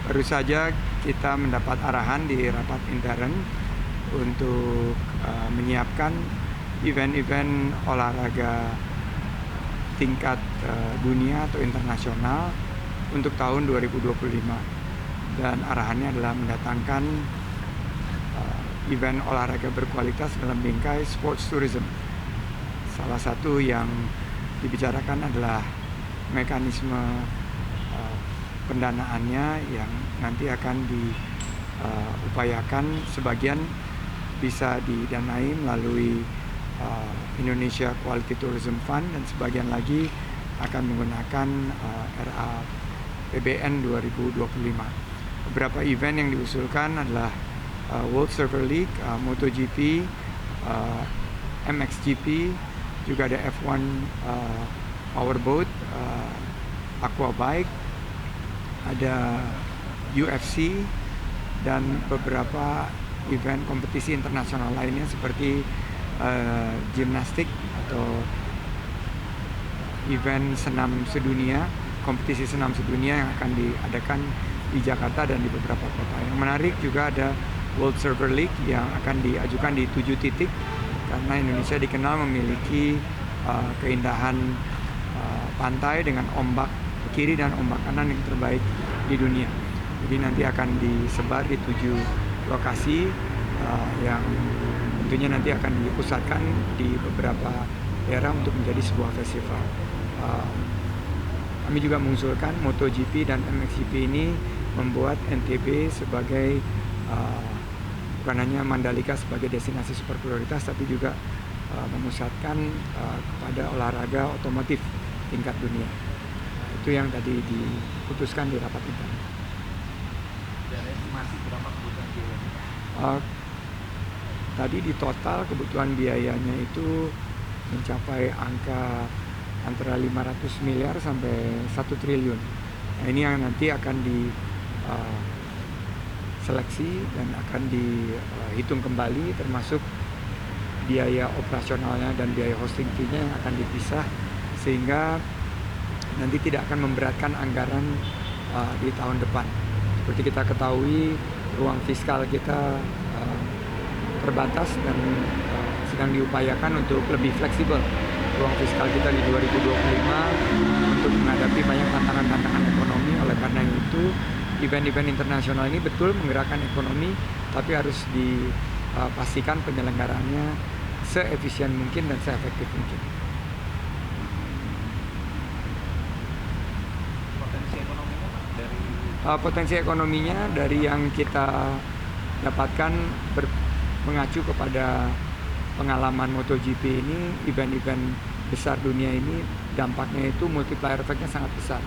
Baru saja kita mendapat arahan di rapat intern untuk menyiapkan event-event olahraga tingkat dunia atau internasional untuk tahun 2025, dan arahannya adalah mendatangkan event olahraga berkualitas dalam bingkai sports tourism. Salah satu yang dibicarakan adalah mekanisme pendanaannya yang nanti akan diupayakan sebagian bisa didanai melalui Indonesia Quality Tourism Fund, dan sebagian lagi akan menggunakan RAPBN 2025. Beberapa event yang diusulkan adalah World Surfer League, MotoGP, MXGP, juga ada F1 Powerboat, Aquabike, ada UFC, dan beberapa event kompetisi internasional lainnya seperti gimnastik atau event senam sedunia, kompetisi senam sedunia yang akan diadakan di Jakarta dan di beberapa kota. Yang menarik juga ada World Surfer League yang akan diajukan di 7 titik karena Indonesia dikenal memiliki keindahan pantai dengan ombak kiri dan ombak kanan yang terbaik di dunia. Jadi nanti akan disebar di 7 lokasi yang tentunya nanti akan dipusatkan di beberapa daerah untuk menjadi sebuah festival. Kami juga mengusulkan MotoGP dan MXGP ini membuat NTB sebagai bukan hanya Mandalika sebagai destinasi super prioritas, tapi juga memusatkan kepada olahraga otomotif tingkat dunia. Itu yang tadi diputuskan di rapat itu. Dan estimasi berapa kebutuhan biaya? Tadi di total kebutuhan biayanya itu mencapai angka antara 500 miliar sampai 1 triliun. Nah, ini yang nanti akan diseleksi dan akan dihitung kembali, termasuk biaya operasionalnya dan biaya hosting fee-nya yang akan dipisah, sehingga nanti tidak akan memberatkan anggaran di tahun depan. Seperti kita ketahui, ruang fiskal kita terbatas dan sedang diupayakan untuk lebih fleksibel ruang fiskal kita di 2025 untuk menghadapi banyak tantangan-tantangan ekonomi. Oleh karena itu, event-event internasional ini betul menggerakkan ekonomi, tapi harus dipastikan penyelenggaraannya seefisien mungkin dan seefektif mungkin. Potensi ekonominya dari yang kita dapatkan mengacu kepada pengalaman MotoGP ini, event-event besar dunia ini dampaknya itu multiplier effect-nya sangat besar.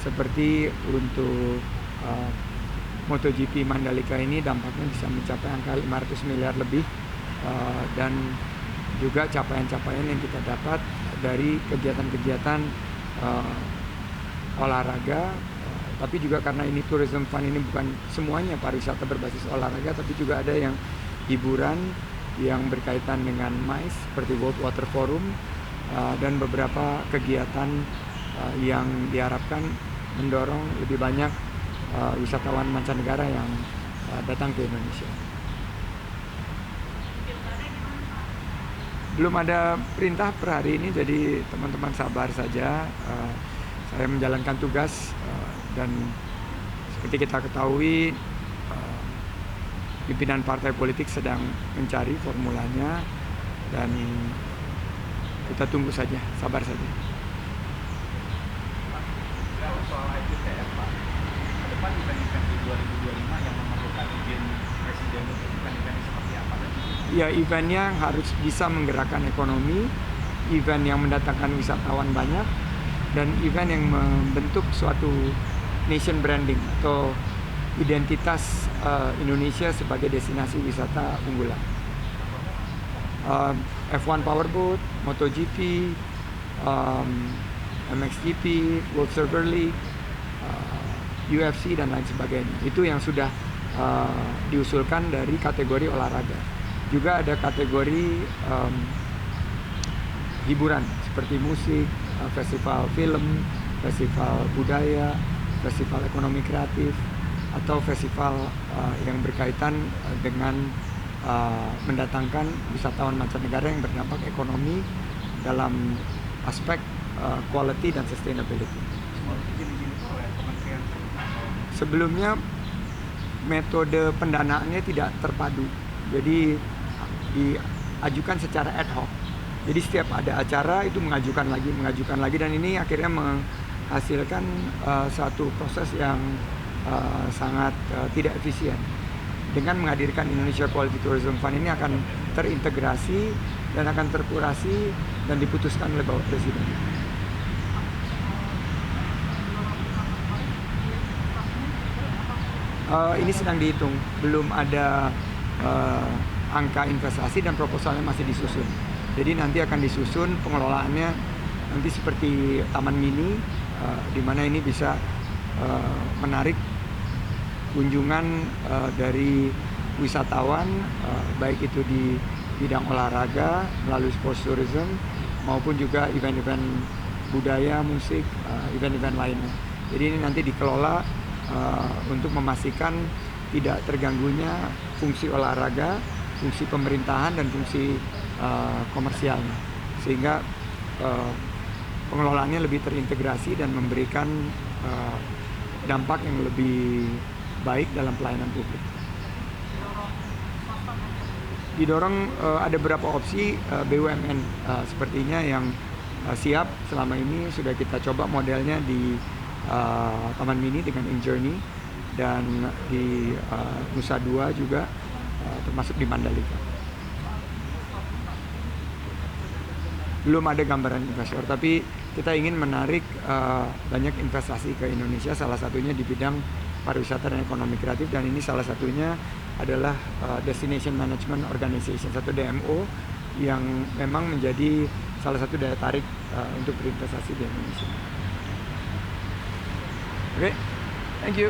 Seperti untuk MotoGP Mandalika ini dampaknya bisa mencapai angka 500 miliar lebih, dan juga capaian-capaian yang kita dapat dari kegiatan-kegiatan olahraga. Tapi juga karena ini tourism fund ini bukan semuanya pariwisata berbasis olahraga, tapi juga ada yang hiburan yang berkaitan dengan MICE seperti World Water Forum, dan beberapa kegiatan yang diharapkan mendorong lebih banyak wisatawan mancanegara yang datang ke Indonesia. Belum ada perintah per hari ini, jadi teman-teman sabar saja. Saya menjalankan tugas, dan seperti kita ketahui pimpinan partai politik sedang mencari formulanya, dan kita tunggu saja, sabar saja. Soal IPTF, Pak, ke depan event-event di 2025 yang memerlukan izin presiden untuk event-event seperti apa? Ya, eventnya harus bisa menggerakkan ekonomi, event yang mendatangkan wisatawan banyak, dan event yang membentuk suatu nation branding atau identitas Indonesia sebagai destinasi wisata unggulan. F1 Powerboat, MotoGP, MXGP, World Surfer League, UFC, dan lain sebagainya. Itu yang sudah diusulkan dari kategori olahraga. Juga ada kategori hiburan seperti musik, festival film, festival budaya, festival ekonomi kreatif, atau festival yang berkaitan dengan mendatangkan wisatawan mancanegara yang berdampak ekonomi dalam aspek quality dan sustainability. Semua itu izin itu oleh Kementerian atau Sebelumnya metode pendanaannya tidak terpadu, jadi diajukan secara ad hoc. Jadi setiap ada acara itu mengajukan lagi, dan ini akhirnya menghasilkan satu proses yang sangat tidak efisien. Dengan menghadirkan Indonesia Quality Tourism Fund ini akan terintegrasi dan akan terkurasi dan diputuskan oleh Bapak Presiden. Ini sedang dihitung, belum ada angka investasi dan proposalnya masih disusun. Jadi nanti akan disusun pengelolaannya nanti seperti taman mini, di mana ini bisa menarik kunjungan dari wisatawan, baik itu di bidang olahraga melalui sports tourism maupun juga event-event budaya, musik, event-event lainnya. Jadi ini nanti dikelola untuk memastikan tidak terganggunya fungsi olahraga, fungsi pemerintahan, dan fungsi komersialnya, sehingga pengelolaannya lebih terintegrasi dan memberikan dampak yang lebih baik dalam pelayanan publik. Didorong ada beberapa opsi BUMN sepertinya yang siap. Selama ini sudah kita coba modelnya di Taman Mini dengan InJourney, dan di Nusa Dua juga, termasuk di Mandalika. Belum ada gambaran investor, tapi kita ingin menarik banyak investasi ke Indonesia, salah satunya di bidang pariwisata dan ekonomi kreatif, dan ini salah satunya adalah Destination Management Organization atau DMO yang memang menjadi salah satu daya tarik untuk berinvestasi di Indonesia. Oke, thank you.